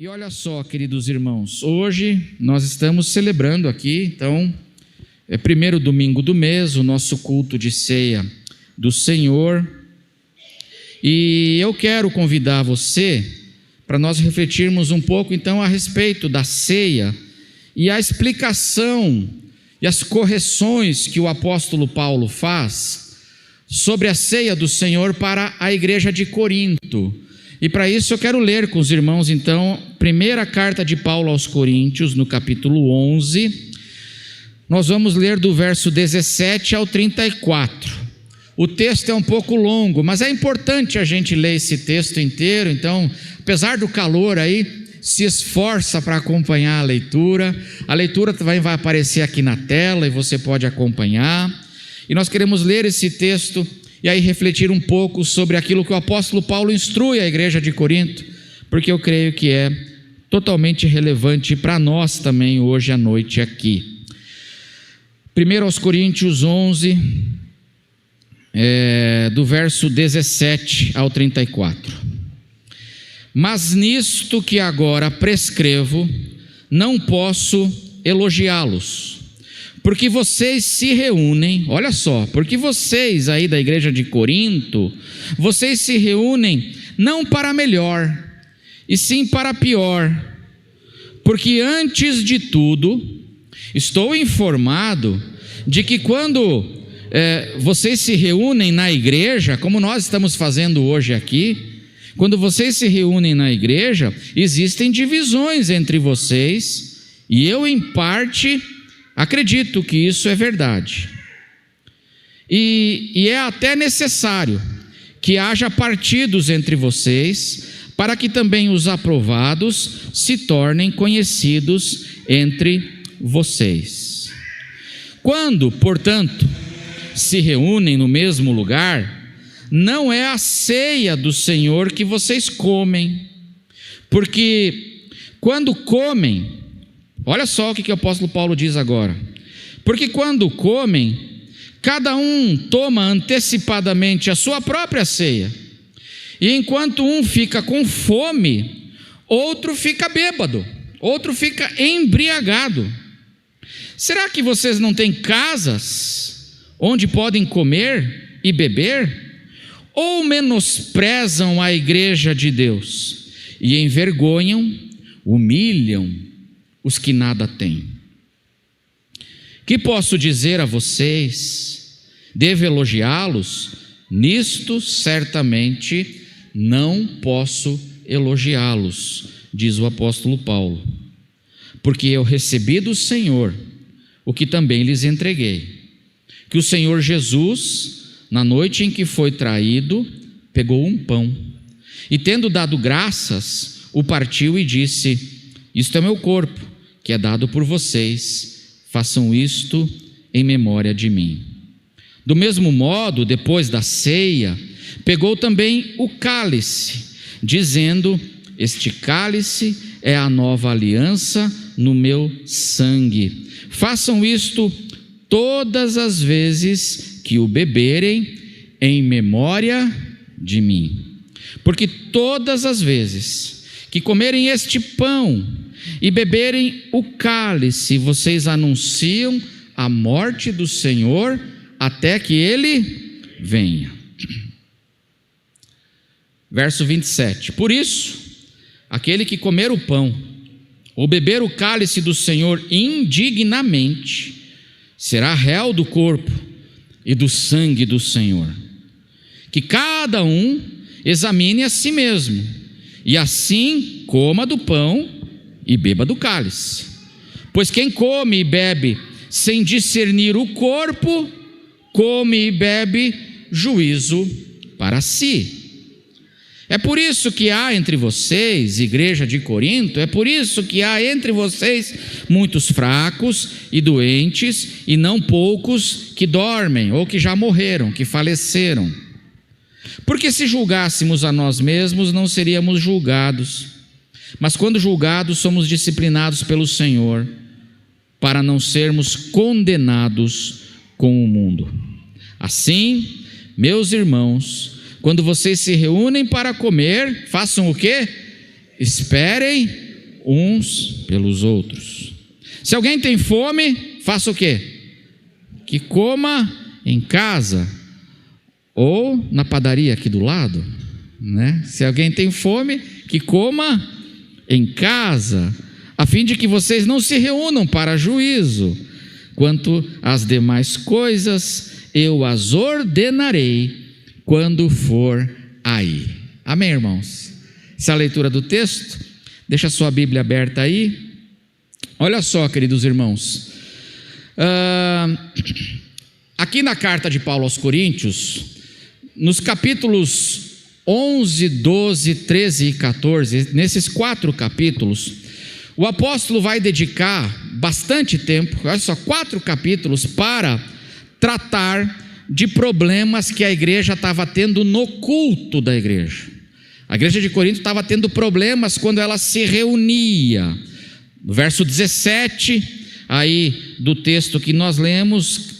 E olha só, queridos irmãos, hoje nós estamos celebrando aqui, então, é primeiro domingo do mês, o nosso culto de ceia do Senhor. E eu quero convidar você para nós refletirmos um pouco, então, a respeito da ceia e a explicação e as correções que o apóstolo Paulo faz sobre a ceia do Senhor para a igreja de Corinto. E para isso eu quero ler com os irmãos, então, primeira carta de Paulo aos Coríntios, no capítulo 11. Nós vamos ler do verso 17 ao 34. O texto é um pouco longo, mas é importante a gente ler esse texto inteiro. Então, apesar do calor aí, se esforça para acompanhar a leitura. A leitura vai aparecer aqui na tela e você pode acompanhar. E nós queremos ler esse texto e aí refletir um pouco sobre aquilo que o apóstolo Paulo instrui a igreja de Corinto, porque eu creio que é totalmente relevante para nós também hoje à noite aqui. 1 aos Coríntios 11, do verso 17 ao 34. Mas nisto que agora prescrevo, não posso elogiá-los, porque vocês se reúnem, olha só, porque vocês aí da igreja de Corinto, vocês se reúnem não para melhor, e sim para pior, porque antes de tudo, estou informado de que quando vocês se reúnem na igreja, como nós estamos fazendo hoje aqui, quando vocês se reúnem na igreja, existem divisões entre vocês, e eu em parte acredito que isso é verdade. E é até necessário que haja partidos entre vocês, para que também os aprovados se tornem conhecidos entre vocês. Quando, portanto, se reúnem no mesmo lugar, não é a ceia do Senhor que vocês comem, porque quando comem, olha só o que o apóstolo Paulo diz agora, porque quando comem, cada um toma antecipadamente a sua própria ceia, e enquanto um fica com fome, outro fica bêbado, outro fica embriagado. Será que vocês não têm casas onde podem comer e beber? Ou menosprezam a igreja de Deus e envergonham, humilham os que nada têm? Que posso dizer a vocês? Devo elogiá-los? Nisto certamente não posso elogiá-los, diz o apóstolo Paulo, porque eu recebi do Senhor o que também lhes entreguei, que o Senhor Jesus, na noite em que foi traído, pegou um pão, e tendo dado graças, o partiu e disse: isto é meu corpo, que é dado por vocês, façam isto em memória de mim. Do mesmo modo, depois da ceia, pegou também o cálice, dizendo: este cálice é a nova aliança no meu sangue. Façam isto todas as vezes que o beberem, em memória de mim. Porque todas as vezes que comerem este pão e beberem o cálice, vocês anunciam a morte do Senhor até que Ele venha. Verso 27. Por isso, aquele que comer o pão ou beber o cálice do Senhor indignamente, será réu do corpo e do sangue do Senhor. Que cada um examine a si mesmo, e assim coma do pão e beba do cálice. Pois quem come e bebe sem discernir o corpo, come e bebe juízo para si. É por isso que há entre vocês, igreja de Corinto, é por isso que há entre vocês muitos fracos e doentes, e não poucos que dormem, ou que já morreram, que faleceram. Porque se julgássemos a nós mesmos, não seríamos julgados. Mas quando julgados, somos disciplinados pelo Senhor, para não sermos condenados com o mundo. Assim, meus irmãos, quando vocês se reúnem para comer, façam o quê? Esperem uns pelos outros. Se alguém tem fome, faça o quê? Que coma em casa ou na padaria aqui do lado, né? Se alguém tem fome, que coma em casa, a fim de que vocês não se reúnam para juízo. Quanto às demais coisas, eu as ordenarei quando for aí. Amém, irmãos? Essa é a leitura do texto. Deixa a sua Bíblia aberta aí. Olha só, queridos irmãos, aqui na carta de Paulo aos Coríntios, nos capítulos 11, 12, 13 e 14, nesses 4 capítulos, o apóstolo vai dedicar bastante tempo, olha só, 4 capítulos para tratar de problemas que a igreja estava tendo no culto da igreja. A igreja de Corinto estava tendo problemas quando ela se reunia. No verso 17, aí do texto que nós lemos,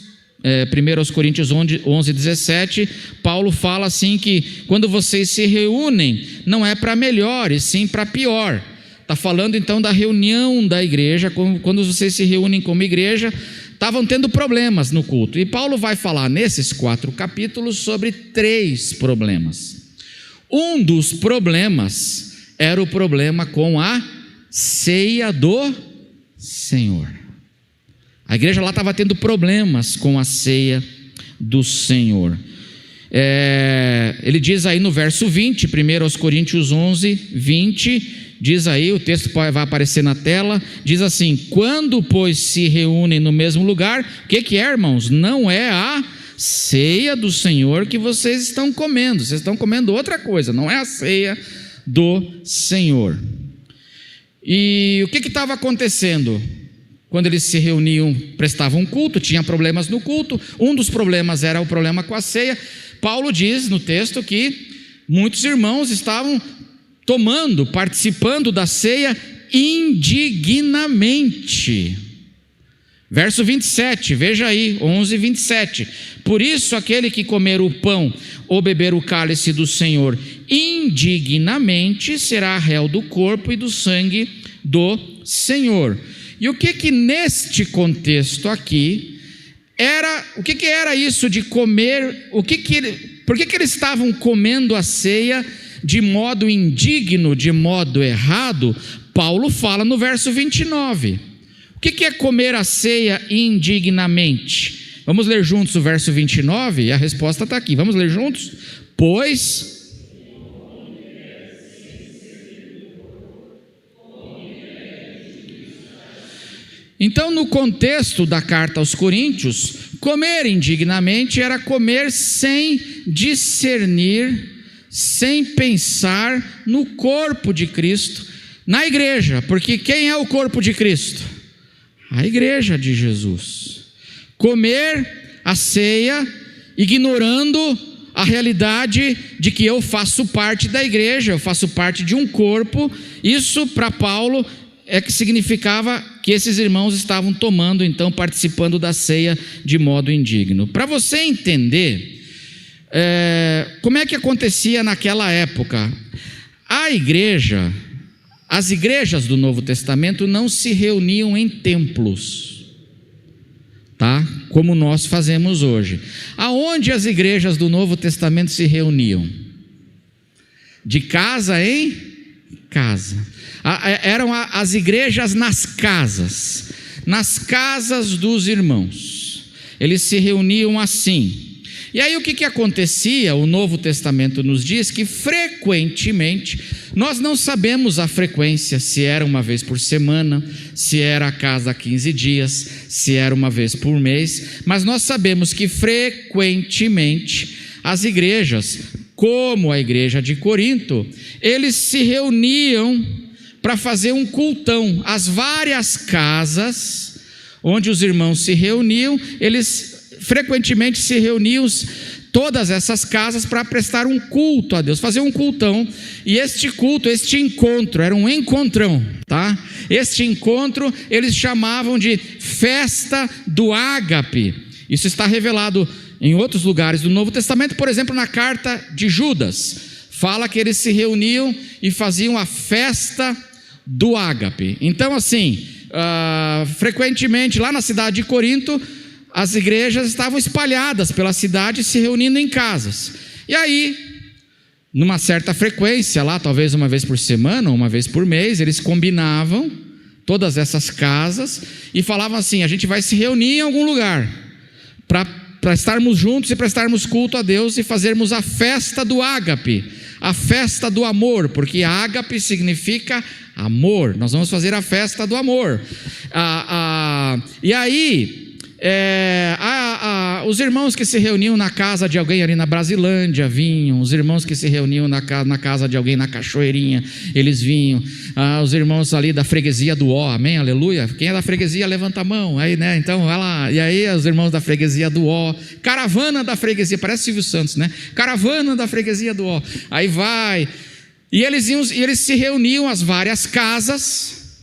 1 Coríntios 11, 17, Paulo fala assim que quando vocês se reúnem, não é para melhor, e sim para pior. Está falando então da reunião da igreja, quando vocês se reúnem como igreja, estavam tendo problemas no culto. E Paulo vai falar nesses 4 capítulos sobre 3 problemas. Um dos problemas era o problema com a ceia do Senhor. A igreja lá estava tendo problemas com a ceia do Senhor. Ele diz aí no verso 20, 1 Coríntios 11, 20, diz aí, o texto vai aparecer na tela, diz assim: quando, pois, se reúnem no mesmo lugar, o que é, irmãos? Não é a ceia do Senhor que vocês estão comendo, vocês estão comendo outra coisa, não é a ceia do Senhor. E o que estava acontecendo? Quando eles se reuniam, prestavam culto, tinha problemas no culto. Um dos problemas era o problema com a ceia. Paulo diz no texto que muitos irmãos estavam participando da ceia indignamente. Verso 27, veja aí, 11, 27. Por isso, aquele que comer o pão ou beber o cálice do Senhor indignamente será réu do corpo e do sangue do Senhor. E o que neste contexto aqui era, o que era isso de comer, por que eles estavam comendo a ceia de modo indigno, de modo errado? Paulo fala no verso 29. O que é comer a ceia indignamente? Vamos ler juntos o verso 29 e a resposta está aqui. Vamos ler juntos? Pois... Então, no contexto da carta aos Coríntios, comer indignamente era comer sem discernir, sem pensar no corpo de Cristo, na igreja, porque quem é o corpo de Cristo? A igreja de Jesus. Comer a ceia, ignorando a realidade de que eu faço parte da igreja, eu faço parte de um corpo. Isso para Paulo é que significava que esses irmãos estavam tomando, então, participando da ceia de modo indigno. Para você entender como é que acontecia naquela época, as igrejas do Novo Testamento não se reuniam em templos, tá? Como nós fazemos hoje. Aonde as igrejas do Novo Testamento se reuniam? De casa em casa. Eram as igrejas nas casas dos irmãos. Eles se reuniam assim. E aí o que acontecia? O Novo Testamento nos diz que frequentemente, nós não sabemos a frequência, se era uma vez por semana, se era a cada 15 dias, se era uma vez por mês, mas nós sabemos que frequentemente as igrejas, como a igreja de Corinto, eles se reuniam para fazer um cultão. As várias casas onde os irmãos se reuniam, eles frequentemente se reuniam, todas essas casas, para prestar um culto a Deus, fazer um cultão. E este culto, este encontro, era um encontrão, tá? Este encontro eles chamavam de festa do ágape. Isso está revelado em outros lugares do Novo Testamento, por exemplo, na carta de Judas, fala que eles se reuniam e faziam a festa do ágape. Então, assim, frequentemente lá na cidade de Corinto, as igrejas estavam espalhadas pela cidade, se reunindo em casas. E aí, numa certa frequência, lá talvez uma vez por semana, uma vez por mês, eles combinavam todas essas casas e falavam assim: a gente vai se reunir em algum lugar para estarmos juntos e prestarmos culto a Deus e fazermos a festa do ágape, a festa do amor, porque ágape significa amor. Nós vamos fazer a festa do amor. E aí, os irmãos que se reuniam na casa de alguém ali na Brasilândia vinham, os irmãos que se reuniam na casa de alguém na Cachoeirinha, eles vinham, os irmãos ali da freguesia do Ó, amém, aleluia. Quem é da freguesia levanta a mão, aí, né? Então vai lá, e aí os irmãos da freguesia do Ó, caravana da freguesia, parece Silvio Santos, né? Caravana da freguesia do Ó, aí vai, e eles se reuniam às várias casas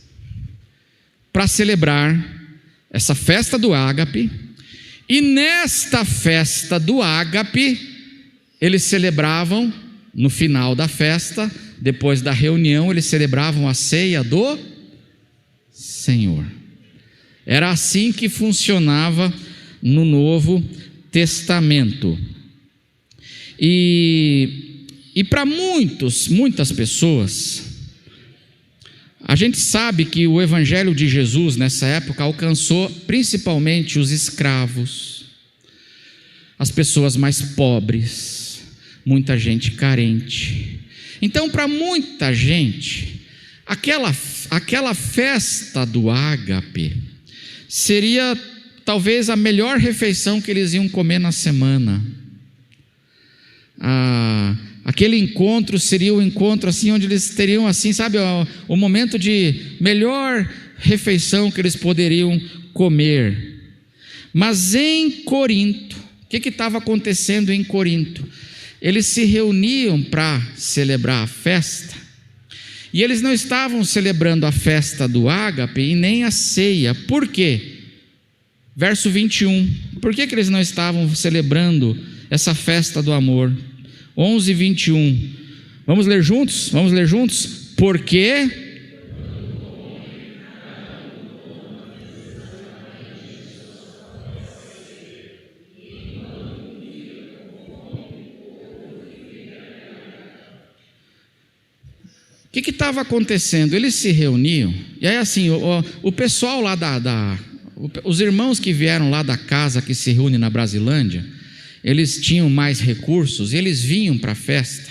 para celebrar essa festa do ágape. E nesta festa do ágape, eles celebravam, no final da festa, depois da reunião, eles celebravam a ceia do Senhor. Era assim que funcionava no Novo Testamento. E para muitas pessoas, a gente sabe que o evangelho de Jesus nessa época alcançou principalmente os escravos, as pessoas mais pobres, muita gente carente. Então, para muita gente, aquela festa do ágape seria talvez a melhor refeição que eles iam comer na semana. Aquele encontro seria o encontro assim, onde eles teriam assim, sabe, o momento de melhor refeição que eles poderiam comer. Mas em Corinto, o que estava acontecendo em Corinto? Eles se reuniam para celebrar a festa, e eles não estavam celebrando a festa do ágape e nem a ceia. Por quê? Verso 21, por que eles não estavam celebrando essa festa do amor? 11:21, vamos ler juntos? Porque o que estava acontecendo? Eles se reuniam, e aí assim, o pessoal lá os irmãos que vieram lá da casa que se reúne na Brasilândia, eles tinham mais recursos, e eles vinham para a festa,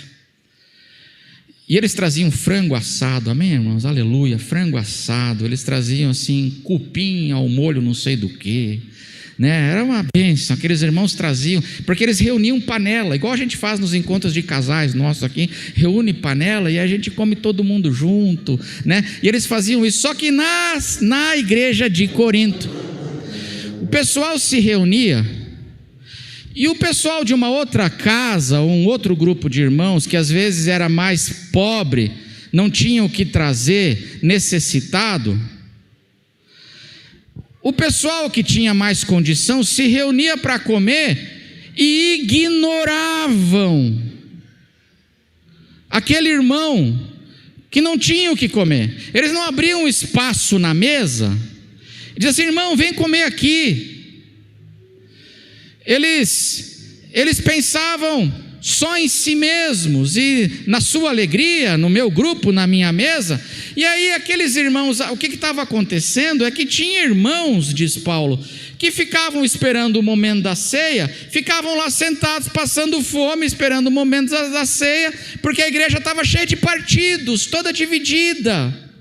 e eles traziam frango assado, amém, irmãos? Aleluia, frango assado. Eles traziam assim, cupim ao molho não sei do que, né? Era uma bênção. Aqueles irmãos traziam, porque eles reuniam panela, igual a gente faz nos encontros de casais nossos aqui, reúne panela e a gente come todo mundo junto, né? E eles faziam isso, só que na igreja de Corinto, o pessoal se reunia, e o pessoal de uma outra casa, um outro grupo de irmãos, que às vezes era mais pobre, não tinha o que trazer, necessitado, o pessoal que tinha mais condição se reunia para comer e ignoravam aquele irmão que não tinha o que comer. Eles não abriam espaço na mesa e diziam assim: irmão, vem comer aqui. Eles pensavam só em si mesmos e na sua alegria, no meu grupo, na minha mesa. E aí aqueles irmãos, o que estava acontecendo é que tinha irmãos, diz Paulo, que ficavam esperando o momento da ceia, ficavam lá sentados passando fome, esperando o momento da ceia, porque a igreja estava cheia de partidos, toda dividida.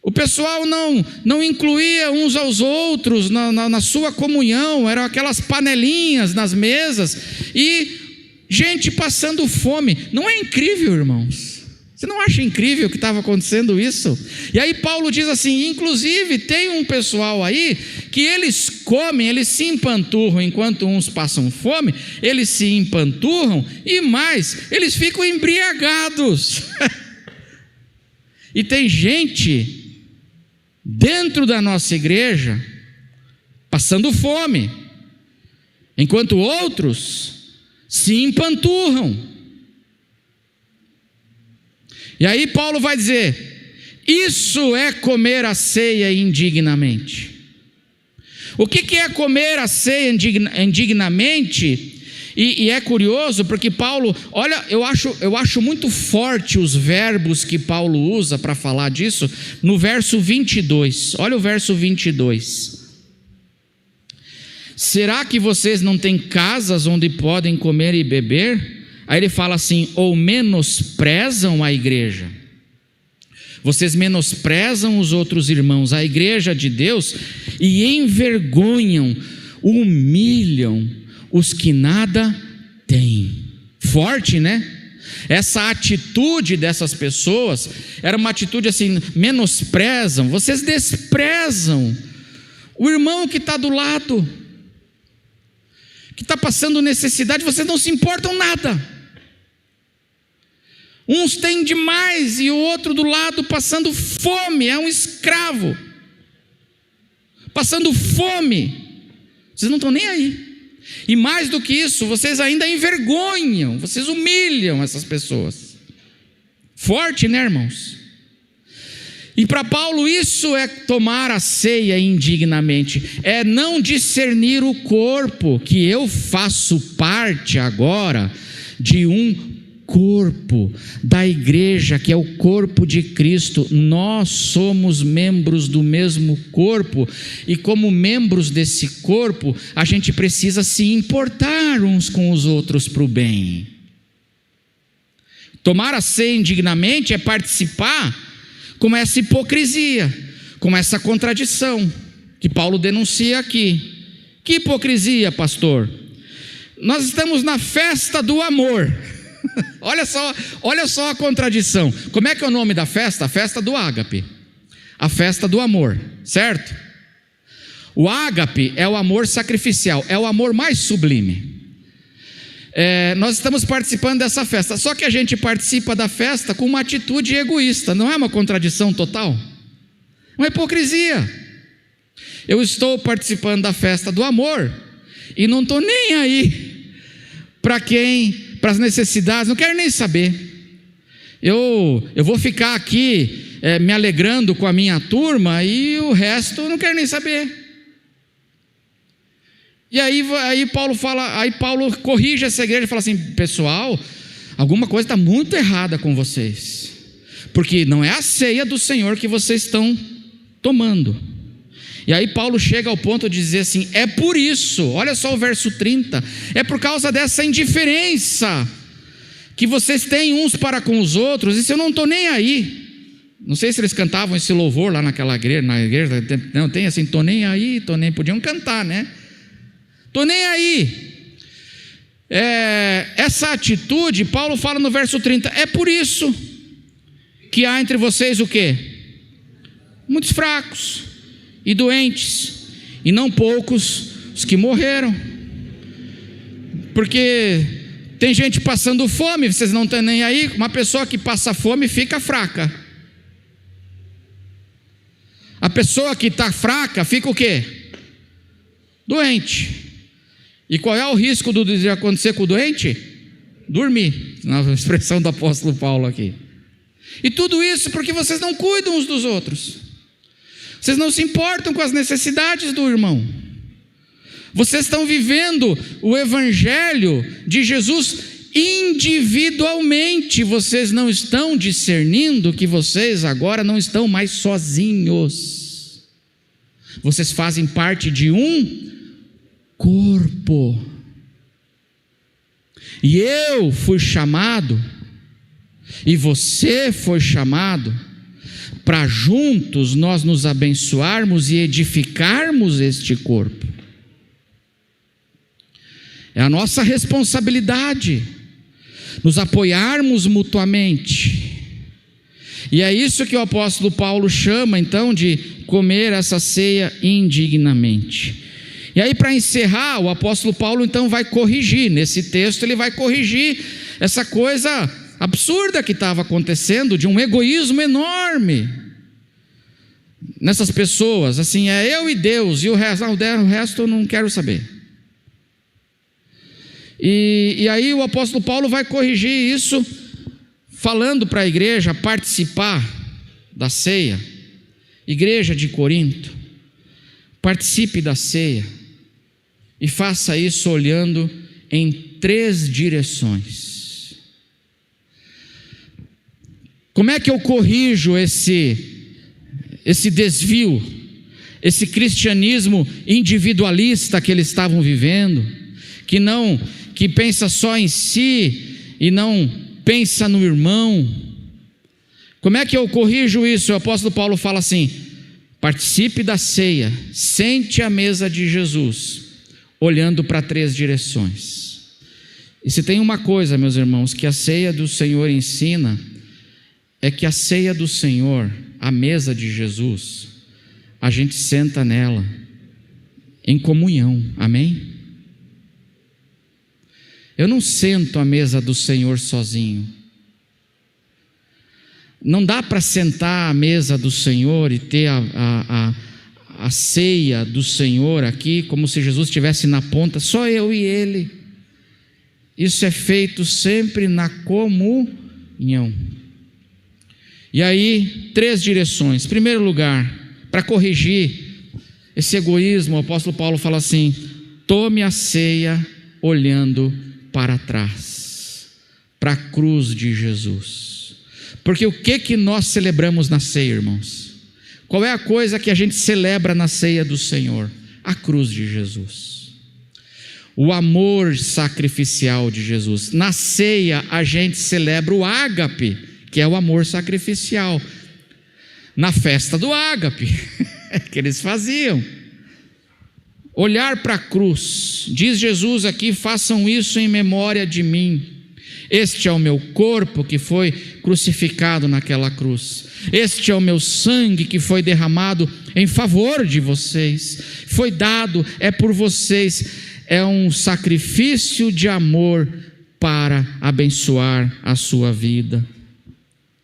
O pessoal não incluía uns aos outros na sua comunhão, eram aquelas panelinhas nas mesas, e gente passando fome. Não é incrível, irmãos? Você não acha incrível que estava acontecendo isso? E aí Paulo diz assim: inclusive tem um pessoal aí que eles comem, eles se empanturram, enquanto uns passam fome, eles se empanturram, e mais, eles ficam embriagados. E tem gente dentro da nossa igreja passando fome, enquanto outros se empanturram. E aí Paulo vai dizer: Isso é comer a ceia indignamente. O que é comer a ceia indignamente? E é curioso porque Paulo, olha, eu acho muito forte os verbos que Paulo usa para falar disso, no verso 22, olha o verso 22. Será que vocês não têm casas onde podem comer e beber? Aí ele fala assim, ou menosprezam a igreja. Vocês menosprezam os outros irmãos, a igreja de Deus, e envergonham, humilham os que nada têm. Forte, né? Essa atitude dessas pessoas era uma atitude assim, menosprezam, vocês desprezam o irmão que está do lado, que está passando necessidade, vocês não se importam nada. Uns têm demais e o outro do lado passando fome, é um escravo, passando fome, vocês não estão nem aí. E mais do que isso, vocês ainda envergonham, vocês humilham essas pessoas. Forte, né, irmãos? E para Paulo isso é tomar a ceia indignamente, é não discernir o corpo, que eu faço parte agora de um corpo, da igreja, que é o corpo de Cristo. Nós somos membros do mesmo corpo, e como membros desse corpo, a gente precisa se importar uns com os outros para o bem. Tomar a ceia indignamente é participar com essa hipocrisia, com essa contradição que Paulo denuncia aqui. Que hipocrisia, pastor? Nós estamos na festa do amor. Olha só a contradição. Como é que é o nome da festa? A festa do ágape, a festa do amor, certo? O ágape é o amor sacrificial, é o amor mais sublime. Nós estamos participando dessa festa, só que a gente participa da festa com uma atitude egoísta. Não é uma contradição total? Uma hipocrisia. Eu estou participando da festa do amor e não estou nem aí para as necessidades, não quero nem saber. Eu vou ficar aqui me alegrando com a minha turma e o resto eu não quero nem saber. E aí Paulo corrige essa igreja e fala assim: pessoal, alguma coisa está muito errada com vocês, porque não é a ceia do Senhor que vocês estão tomando. E aí Paulo chega ao ponto de dizer assim: é por isso, olha só o verso 30, é por causa dessa indiferença que vocês têm uns para com os outros, isso eu não estou nem aí. Não sei se eles cantavam esse louvor lá naquela igreja, não tem assim, estou nem aí, podiam cantar, né? Estou nem aí. Essa atitude, Paulo fala no verso 30, é por isso que há entre vocês o quê? Muitos fracos e doentes, e não poucos os que morreram, porque tem gente passando fome, vocês não estão nem aí. Uma pessoa que passa fome fica fraca, a pessoa que está fraca fica o quê? Doente. E qual é o risco de acontecer com o doente? Dormir, na expressão do apóstolo Paulo aqui. E tudo isso porque vocês não cuidam uns dos outros, vocês não se importam com as necessidades do irmão. Vocês estão vivendo o evangelho de Jesus individualmente, vocês não estão discernindo que vocês agora não estão mais sozinhos, vocês fazem parte de um corpo. E eu fui chamado, e você foi chamado, para juntos nós nos abençoarmos e edificarmos este corpo. É a nossa responsabilidade nos apoiarmos mutuamente. E é isso que o apóstolo Paulo chama então de comer essa ceia indignamente. E aí, para encerrar, o apóstolo Paulo então vai corrigir, nesse texto ele vai corrigir essa coisa absurda que estava acontecendo, de um egoísmo enorme nessas pessoas, assim, eu e Deus, e o resto eu não quero saber. E aí o apóstolo Paulo vai corrigir isso, falando para a igreja participar da ceia, igreja de Corinto, participe da ceia e faça isso olhando em 3 direções. Como é que eu corrijo esse desvio, esse cristianismo individualista que eles estavam vivendo, que pensa só em si e não pensa no irmão? Como é que eu corrijo isso? O apóstolo Paulo fala assim: participe da ceia, sente à mesa de Jesus, olhando para 3 direções. E se tem uma coisa, meus irmãos, que a ceia do Senhor ensina, é que a ceia do Senhor, a mesa de Jesus, a gente senta nela em comunhão, amém? Eu não sento à mesa do Senhor sozinho. Não dá para sentar à mesa do Senhor e ter a ceia do Senhor aqui, como se Jesus estivesse na ponta, só eu e Ele. Isso é feito sempre na comunhão. E aí, 3 direções. Em primeiro lugar, para corrigir esse egoísmo, o apóstolo Paulo fala assim: tome a ceia olhando para trás, para a cruz de Jesus. Porque o que nós celebramos na ceia, irmãos? Qual é a coisa que a gente celebra na ceia do Senhor? A cruz de Jesus, o amor sacrificial de Jesus. Na ceia a gente celebra o ágape, que é o amor sacrificial. Na festa do ágape, que eles faziam, olhar para a cruz. Diz Jesus aqui: façam isso em memória de mim. Este é o meu corpo que foi crucificado naquela cruz. Este é o meu sangue que foi derramado em favor de vocês. Foi dado, é por vocês. É um sacrifício de amor para abençoar a sua vida.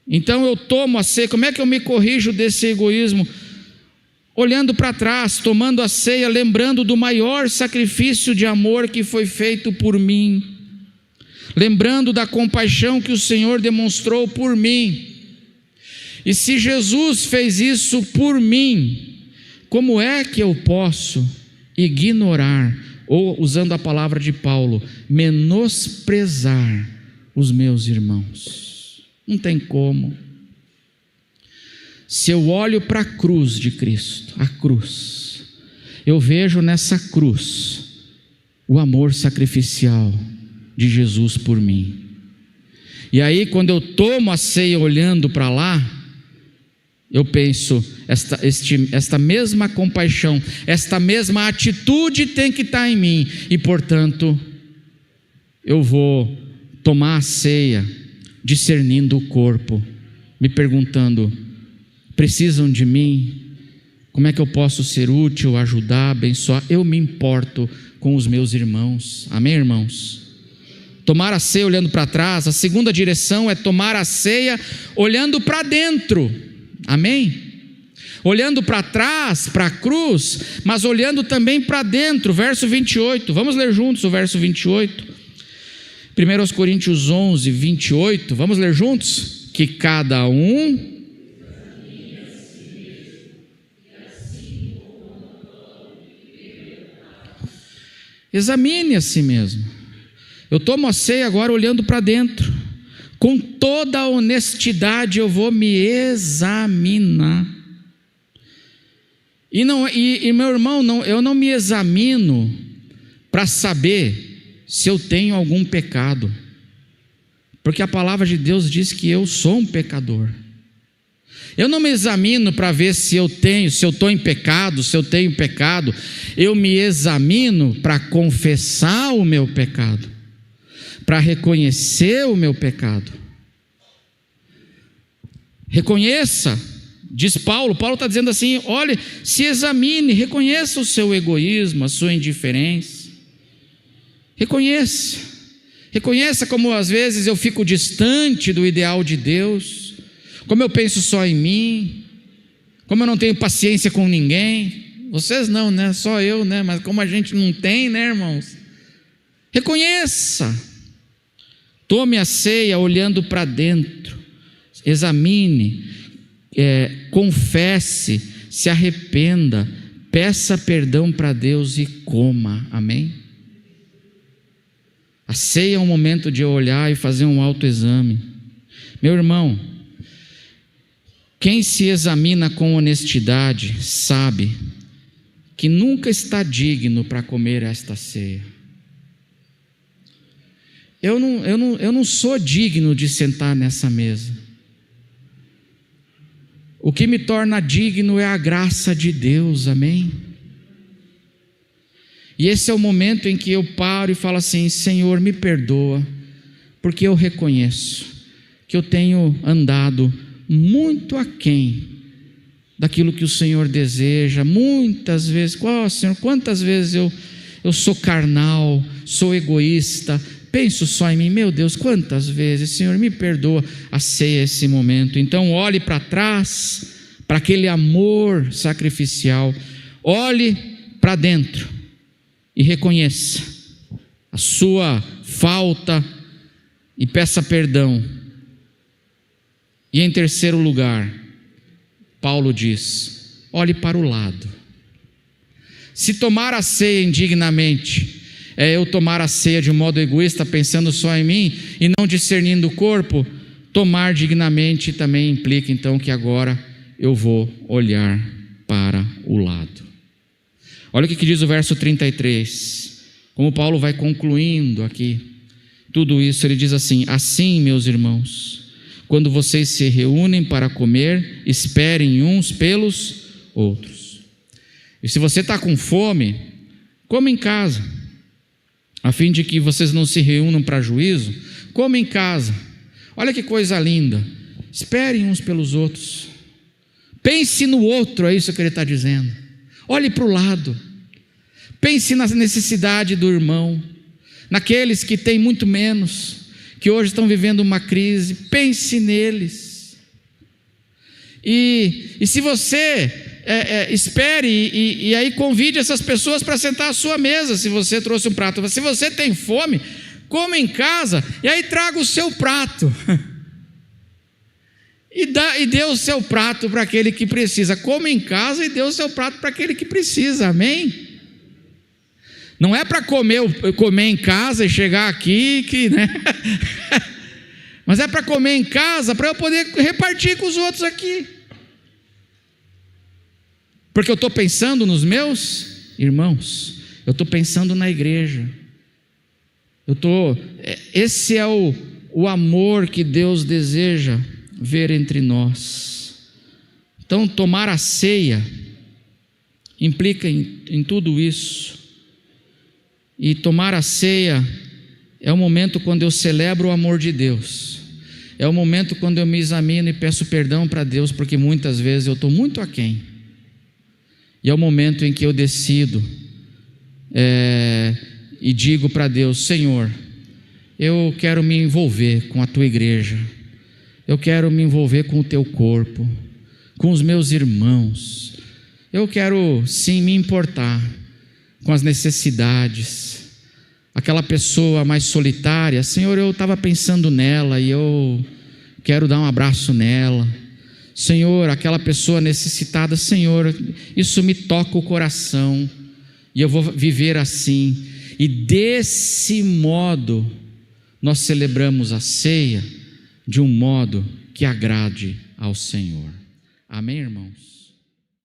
Então eu tomo a ceia. Como é que eu me corrijo desse egoísmo? Olhando para trás, tomando a ceia, lembrando do maior sacrifício de amor que foi feito por mim, lembrando da compaixão que o Senhor demonstrou por mim. E se Jesus fez isso por mim, como é que eu posso ignorar, ou, usando a palavra de Paulo, menosprezar os meus irmãos? Não tem como. Se eu olho para a cruz de Cristo, a cruz, eu vejo nessa cruz o amor sacrificial de Jesus por mim. E aí, quando eu tomo a ceia olhando para lá, eu penso, esta mesma compaixão, esta mesma atitude tem que estar em mim, e portanto eu vou tomar a ceia discernindo o corpo, me perguntando: precisam de mim? Como é que eu posso ser útil, ajudar, abençoar? Eu me importo com os meus irmãos, amém, irmãos? Tomar a ceia olhando para trás. A segunda direção é tomar a ceia olhando para dentro, amém? Olhando para trás, para a cruz, mas olhando também para dentro. Verso 28, vamos ler juntos o verso 28, 1 Coríntios 11, 28, vamos ler juntos? Que cada um examine a si mesmo. Eu tomo a ceia agora olhando para dentro. Com toda a honestidade eu vou me examinar. E meu irmão, eu não me examino para saber se eu tenho algum pecado. Porque a palavra de Deus diz que eu sou um pecador. Eu não me examino para ver se eu estou em pecado, se eu tenho pecado. Eu me examino para confessar o meu pecado, para reconhecer o meu pecado. Reconheça, diz Paulo está dizendo assim: olhe, se examine, reconheça o seu egoísmo, a sua indiferença. Reconheça como às vezes eu fico distante do ideal de Deus, como eu penso só em mim, como eu não tenho paciência com ninguém. Vocês não, né? Só eu, né? Mas como a gente não tem, né, irmãos? Reconheça. Tome a ceia olhando para dentro. Examine. confesse, se arrependa, peça perdão para Deus e coma, amém? A ceia é um momento de olhar e fazer um autoexame. Meu irmão, quem se examina com honestidade sabe que nunca está digno para comer esta ceia. Eu não sou digno de sentar nessa mesa. O que me torna digno é a graça de Deus, amém? E esse é o momento em que eu paro e falo assim: Senhor, me perdoa, porque eu reconheço que eu tenho andado muito aquém daquilo que o Senhor deseja. Muitas vezes, Senhor, quantas vezes eu sou carnal, sou egoísta, penso só em mim. Meu Deus, quantas vezes, Senhor, me perdoa. A ceia é esse momento. Então olhe para trás, para aquele amor sacrificial, olhe para dentro e reconheça a sua falta e peça perdão. E em terceiro lugar, Paulo diz: olhe para o lado. Se tomar a ceia indignamente é eu tomar a ceia de um modo egoísta, pensando só em mim e não discernindo o corpo, tomar dignamente também implica então que agora eu vou olhar para o lado. Olha o que diz o verso 33, como Paulo vai concluindo aqui tudo isso. Ele diz assim: assim, meus irmãos, quando vocês se reúnem para comer, esperem uns pelos outros. E se você está com fome, coma em casa, a fim de que vocês não se reúnam para juízo. Coma em casa. Olha que coisa linda. Esperem uns pelos outros. Pense no outro, é isso que ele está dizendo. Olhe para o lado. Pense na necessidade do irmão, naqueles que têm muito menos, que hoje estão vivendo uma crise. Pense neles. E se você espere e aí convide essas pessoas para sentar à sua mesa. Se você trouxe um prato, se você tem fome, coma em casa e aí traga o seu prato e dê o seu prato para aquele que precisa. Coma em casa e dê o seu prato para aquele que precisa, amém? Não é para comer em casa e chegar aqui, né? Mas é para comer em casa, para eu poder repartir com os outros aqui. Porque eu estou pensando nos meus irmãos, eu estou pensando na igreja. Esse é o amor que Deus deseja ver entre nós. Então, tomar a ceia implica em tudo isso. E tomar a ceia é o momento quando eu celebro o amor de Deus. É o momento quando eu me examino e peço perdão para Deus, porque muitas vezes eu estou muito aquém. E é o momento em que eu decido e digo para Deus: Senhor, eu quero me envolver com a tua igreja, eu quero me envolver com o teu corpo, com os meus irmãos, eu quero sim me importar com as necessidades. Aquela pessoa mais solitária, Senhor, eu estava pensando nela e eu quero dar um abraço nela. Senhor, aquela pessoa necessitada, Senhor, isso me toca o coração e eu vou viver assim. E desse modo nós celebramos a ceia de um modo que agrade ao Senhor. Amém, irmãos?